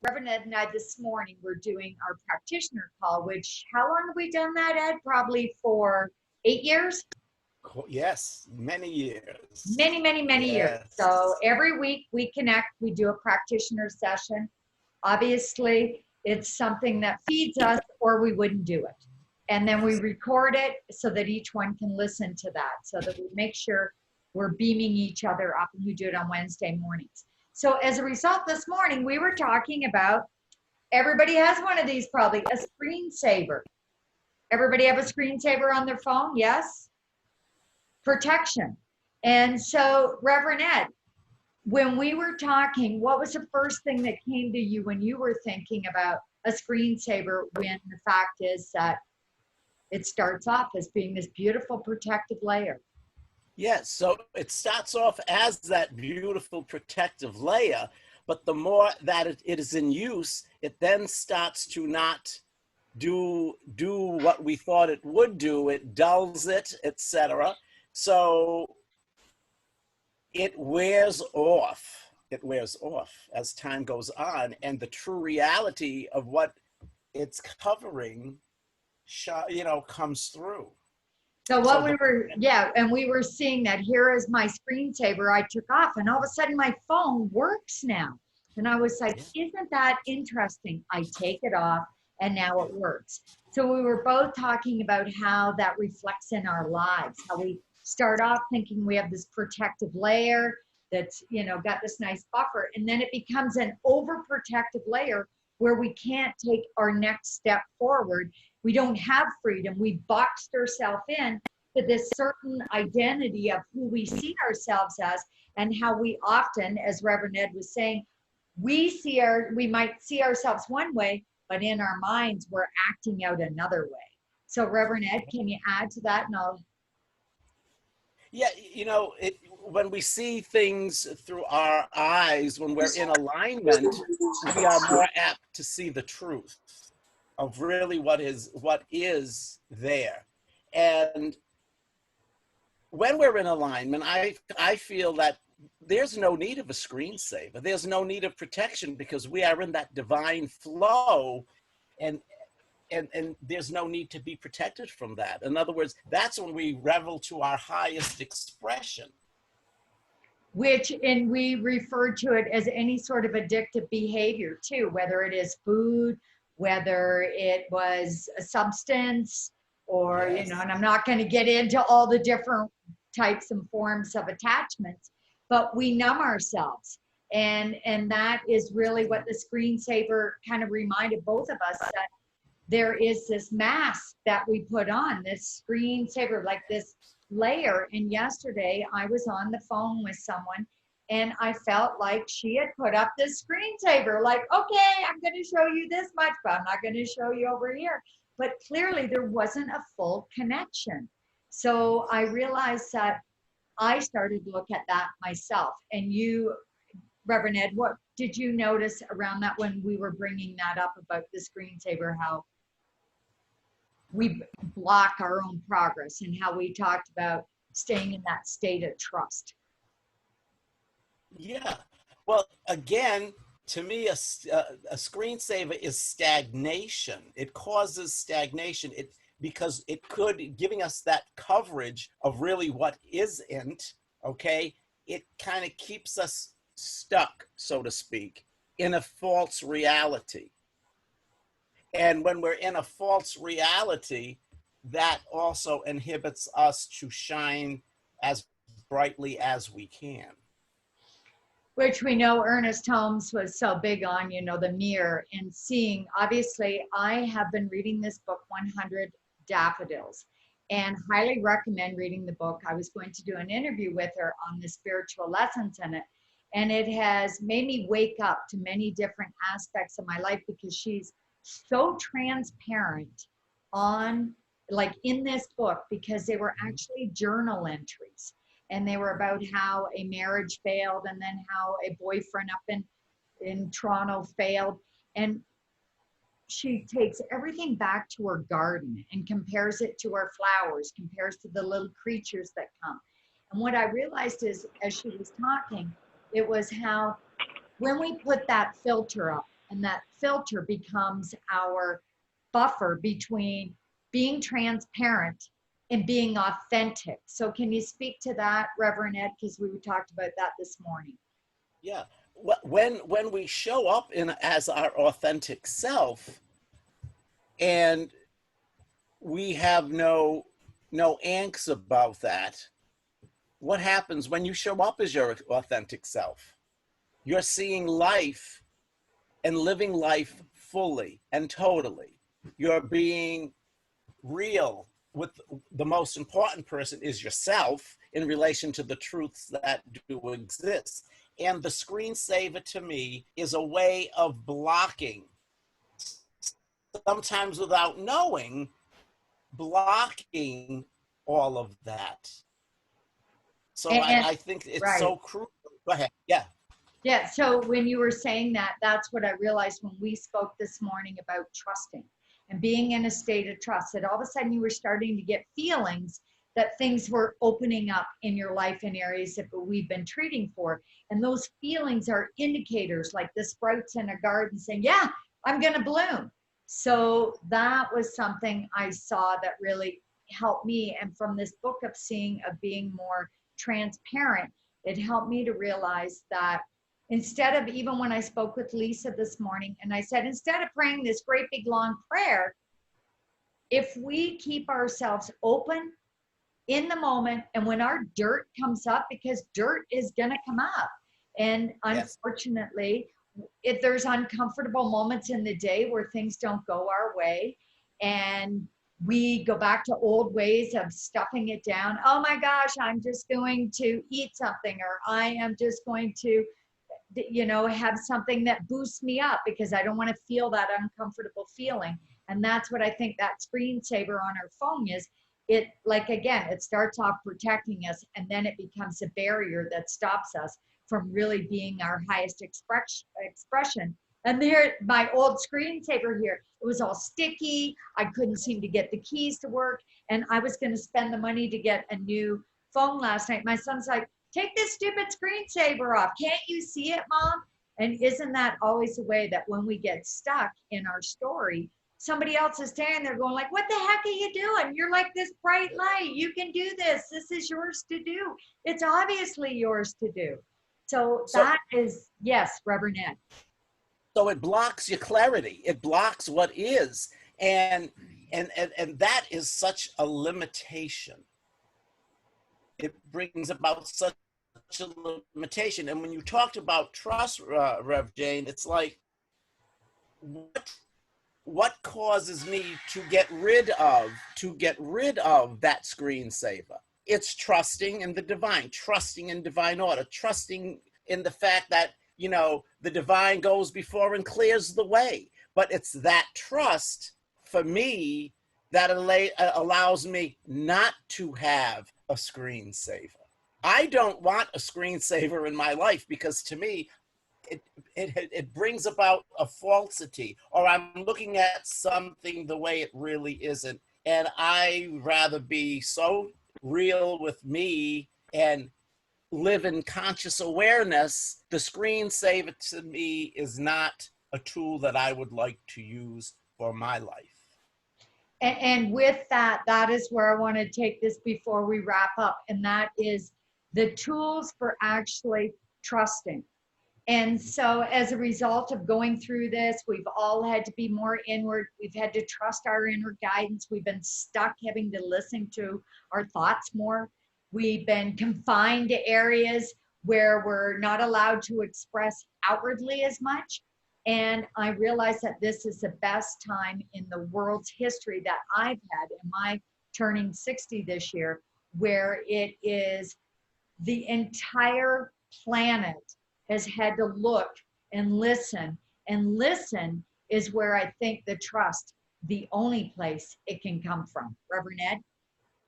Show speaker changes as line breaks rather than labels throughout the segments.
Rev Ed and I this morning were doing our practitioner call, which, how long have we done that, Ed? Probably for 8 years?
Yes, many years.
Many, many, many years.
Yes.
So every week we connect, we do a practitioner session. Obviously, it's something that feeds us or we wouldn't do it. And then we record it so that each one can listen to that, so that we make sure we're beaming each other up, and we do it on Wednesday mornings. So as a result, this morning we were talking about, everybody has one of these probably, a screensaver. Everybody have a screensaver on their phone? Yes? Protection. And so, Reverend Ed, when we were talking, what was the first thing that came to you when you were thinking about a screensaver, when the fact is that it starts off as being this beautiful protective layer?
Yes, so it starts off as that beautiful protective layer, but the more that it is in use, it then starts to not do what we thought it would do. It dulls it, etc. So it wears off. It wears off as time goes on, and the true reality of what it's covering, comes through.
So what
So
we were, yeah, and we were seeing that here is my screensaver I took off, and all of a sudden my phone works now. And I was like, isn't that interesting? I take it off and now it works. So we were both talking about how that reflects in our lives, how we start off thinking we have this protective layer that's, got this nice buffer, and then it becomes an overprotective layer where we can't take our next step forward. We don't have freedom. We boxed ourselves in to this certain identity of who we see ourselves as, and how we often, as Reverend Ed was saying, we might see ourselves one way, but in our minds, we're acting out another way. So Reverend Ed, can you add to that? No.
Yeah, when we see things through our eyes, when we're in alignment, we are more apt to see the truth of really what is there. And when we're in alignment, I feel that there's no need of a screensaver. There's no need of protection, because we are in that divine flow, and there's no need to be protected from that. In other words, that's when we revel to our highest expression.
And we refer to it as any sort of addictive behavior too, whether it is food, whether it was a substance, or,
Yes.
and I'm not going to get into all the different types and forms of attachments, but we numb ourselves. And that is really what the screensaver kind of reminded both of us, that there is this mask that we put on, this screensaver, like this layer. And yesterday I was on the phone with someone, and I felt like she had put up this screensaver, like, okay, I'm going to show you this much, but I'm not going to show you over here. But clearly there wasn't a full connection. So I realized that I started to look at that myself. And you, Reverend Ed, what did you notice around that when we were bringing that up about the screensaver, how we block our own progress, and how we talked about staying in that state of trust?
Yeah. Well, again, to me, a screensaver is stagnation. It causes stagnation. Because it could, giving us that coverage of really what isn't, okay, it kind of keeps us stuck, so to speak, in a false reality. And when we're in a false reality, that also inhibits us to shine as brightly as we can.
Which we know Ernest Holmes was so big on, the mirror and seeing. Obviously, I have been reading this book, 100 Daffodils, and highly recommend reading the book. I was going to do an interview with her on the spiritual lessons in it, and it has made me wake up to many different aspects of my life, because she's so transparent on, like, in this book, because they were actually journal entries, and they were about how a marriage failed, and then how a boyfriend up in Toronto failed. And she takes everything back to her garden and compares it to her flowers, compares to the little creatures that come. And what I realized is, as she was talking, it was how when we put that filter up, And that filter becomes our buffer between being transparent and being authentic. So can you speak to that, Reverend Ed? Because we talked about that this morning.
Yeah. When we show up in as our authentic self, and we have no angst about that, what happens when you show up as your authentic self? You're seeing life and living life fully and totally. You're being real with the most important person is yourself in relation to the truths that do exist. And the screensaver to me is a way of blocking, sometimes without knowing, blocking all of that. So
And
I think it's
right.
so crucial. Go ahead. Yeah.
Yeah. So when you were saying that, that's what I realized when we spoke this morning about trusting and being in a state of trust, that all of a sudden you were starting to get feelings that things were opening up in your life in areas that we've been treating for. And those feelings are indicators like the sprouts in a garden saying, yeah, I'm going to bloom. So that was something I saw that really helped me. And from this book of being more transparent, it helped me to realize that instead of, even when I spoke with Lisa this morning, and I said, instead of praying this great big long prayer, if we keep ourselves open in the moment, and when our dirt comes up, because dirt is going to come up, and
Yes.
unfortunately, if there's uncomfortable moments in the day where things don't go our way, and we go back to old ways of stuffing it down, oh my gosh, I'm just going to eat something, or I am just going to have something that boosts me up because I don't want to feel that uncomfortable feeling. And that's what I think that screensaver on our phone is. It, like, again, it starts off protecting us, and then it becomes a barrier that stops us from really being our highest expression. And there, my old screensaver here, it was all sticky. I couldn't seem to get the keys to work. And I was going to spend the money to get a new phone last night. My son's like, take this stupid screensaver off. Can't you see it, Mom? And isn't that always the way that when we get stuck in our story, somebody else is standing there going like, what the heck are you doing? You're like this bright light. You can do this. This is yours to do. It's obviously yours to do. So
So
that is, yes, Reverend Ed.
so it blocks your clarity. It blocks what is. And that is such a limitation. It brings about such a limitation. And when you talked about trust, Rev Jayne, it's like, what causes me to get rid of that screensaver? It's trusting in the divine, trusting in divine order, trusting in the fact that the divine goes before and clears the way. But it's that trust for me that allows me not to have a screensaver. I don't want a screensaver in my life because to me, it brings about a falsity, or I'm looking at something the way it really isn't. And I rather be so real with me and live in conscious awareness. The screensaver to me is not a tool that I would like to use for my life.
And with that, that is where I want to take this before we wrap up. And that is the tools for actually trusting. And so as a result of going through this, we've all had to be more inward. We've had to trust our inner guidance. We've been stuck having to listen to our thoughts more. We've been confined to areas where we're not allowed to express outwardly as much. And I realize that this is the best time in the world's history that I've had in my turning 60 this year, where it is the entire planet has had to look and listen. And listen is where I think the trust, the only place it can come from. Reverend Ed?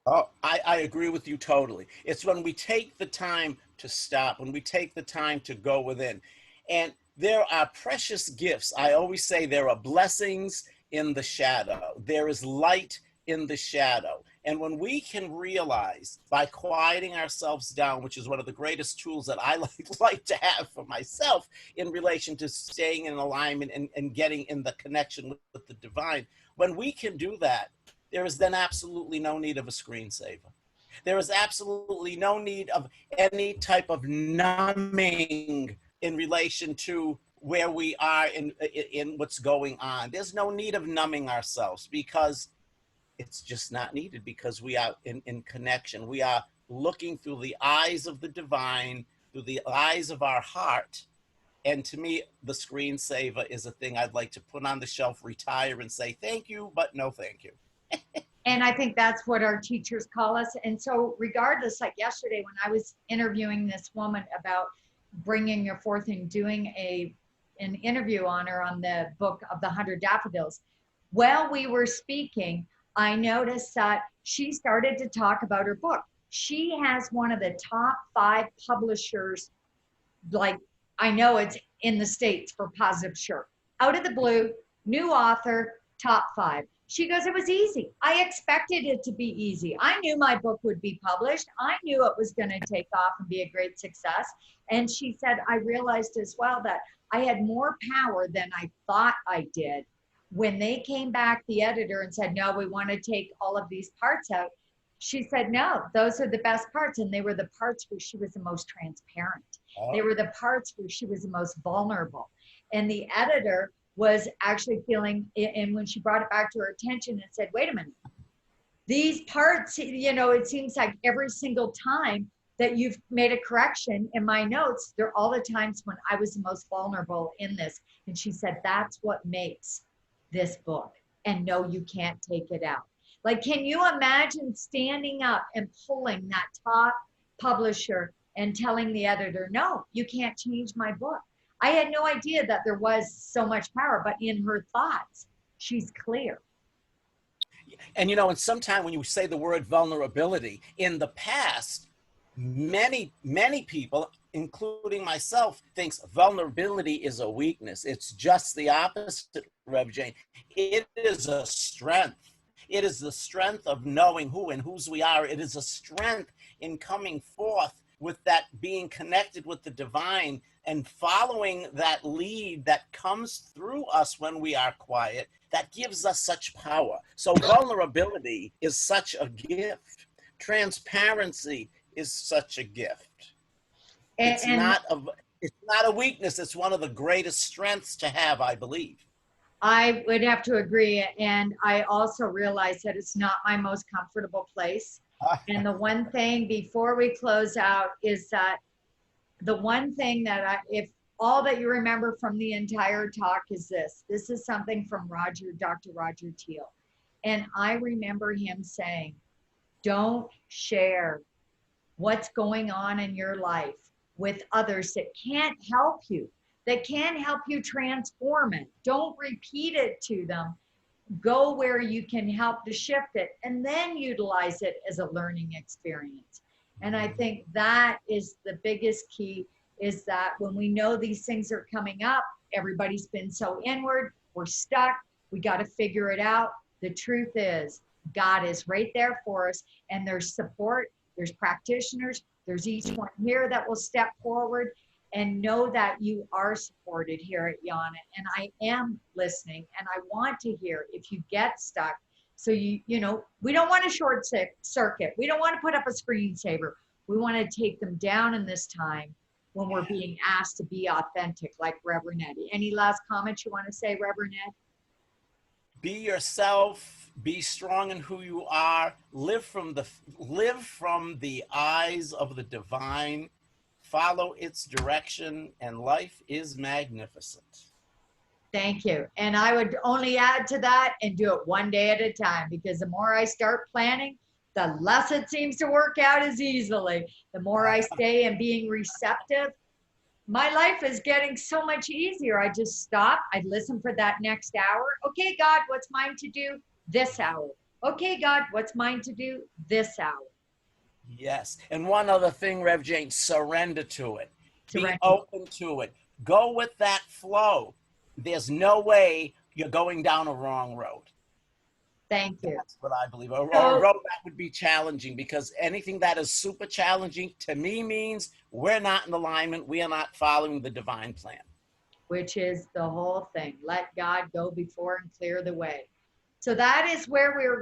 Oh, I agree with you totally. It's when we take the time to stop, when we take the time to go within. And there are precious gifts. I always say there are blessings in the shadow. There is light in the shadow. And when we can realize by quieting ourselves down, which is one of the greatest tools that I like to have for myself in relation to staying in alignment and getting in the connection with the divine, when we can do that, there is then absolutely no need of a screensaver. There is absolutely no need of any type of numbing in relation to where we are in what's going on. There's no need of numbing ourselves because it's just not needed, because we are in connection. We are looking through the eyes of the divine, through the eyes of our heart. And to me, the screensaver is a thing I'd like to put on the shelf, retire, and say thank you, but no thank you.
And I think that's what our teachers call us. And so regardless, like yesterday when I was interviewing this woman about bringing your forth and doing an interview on her on the book of the 100 Daffodils, while we were speaking, I noticed that she started to talk about her book. She has one of the top 5 publishers, like I know it's in the States for Positive Shirt. Out of the blue, new author, top 5. She goes, it was easy. I expected it to be easy. I knew my book would be published. I knew it was going to take off and be a great success. And she said, I realized as well that I had more power than I thought I did. When they came back, the editor, and said, no, we want to take all of these parts out. She said, no, those are the best parts. And they were the parts where she was the most transparent. Oh. They were the parts where she was the most vulnerable. And the editor was actually feeling, and when she brought it back to her attention and said, wait a minute, these parts, you know, it seems like every single time that you've made a correction in my notes, they're all the times when I was the most vulnerable in this. And she said, that's what makes this book. And no, you can't take it out. Like, can you imagine standing up and pulling that top publisher and telling the editor, no, you can't change my book? I had no idea that there was so much power, but in her thoughts, she's clear.
And, you know, and sometimes when you say the word vulnerability, in the past, many people, including myself, thinks vulnerability is a weakness. It's just the opposite, Rev Jayne. It is a strength. It is the strength of knowing who and whose we are. It is a strength in coming forth with that, being connected with the divine and following that lead that comes through us when we are quiet, that gives us such power. So vulnerability is such a gift. Transparency is such a gift. It's not a weakness. It's one of the greatest strengths to have, I believe.
I would have to agree. And I also realize that it's not my most comfortable place. And the one thing before we close out is that the one thing that if all that you remember from the entire talk is this is something from Dr. Roger Teal. And I remember him saying, don't share what's going on in your life with others that can't help you, that can't help you transform it. Don't repeat it to them. Go where you can help to shift it and then utilize it as a learning experience. And I think that is the biggest key, is that when we know these things are coming up, everybody's been so inward, we're stuck, we got to figure it out. The truth is, God is right there for us, and there's support, there's practitioners, there's each one here that will step forward. And know that you are supported here at Jayne. And I am listening, and I want to hear if you get stuck. So you know, we don't want a short circuit. We don't want to put up a screensaver. We want to take them down in this time when we're being asked to be authentic, like Reverend Ed. Any last comments you want to say, Reverend Ed?
Be yourself. Be strong in who you are. Live from the eyes of the divine. Follow its direction, and life is magnificent.
Thank you. And I would only add to that and do it one day at a time, because the more I start planning, the less it seems to work out as easily. The more I stay and being receptive, my life is getting so much easier. I just stop. I listen for that next hour. Okay, God, what's mine to do this hour? Okay, God, what's mine to do this hour?
Yes. And one other thing, Rev Jayne, surrender to it.
Surrender.
Be open to it. Go with that flow. There's no way you're going down a wrong road.
Thank you.
That's what I believe. Or a
So,
roadmap would be challenging, because anything that is super challenging to me means we're not in alignment. We are not following the divine plan.
which is the whole thing. Let God go before and clear the way. So that is where we're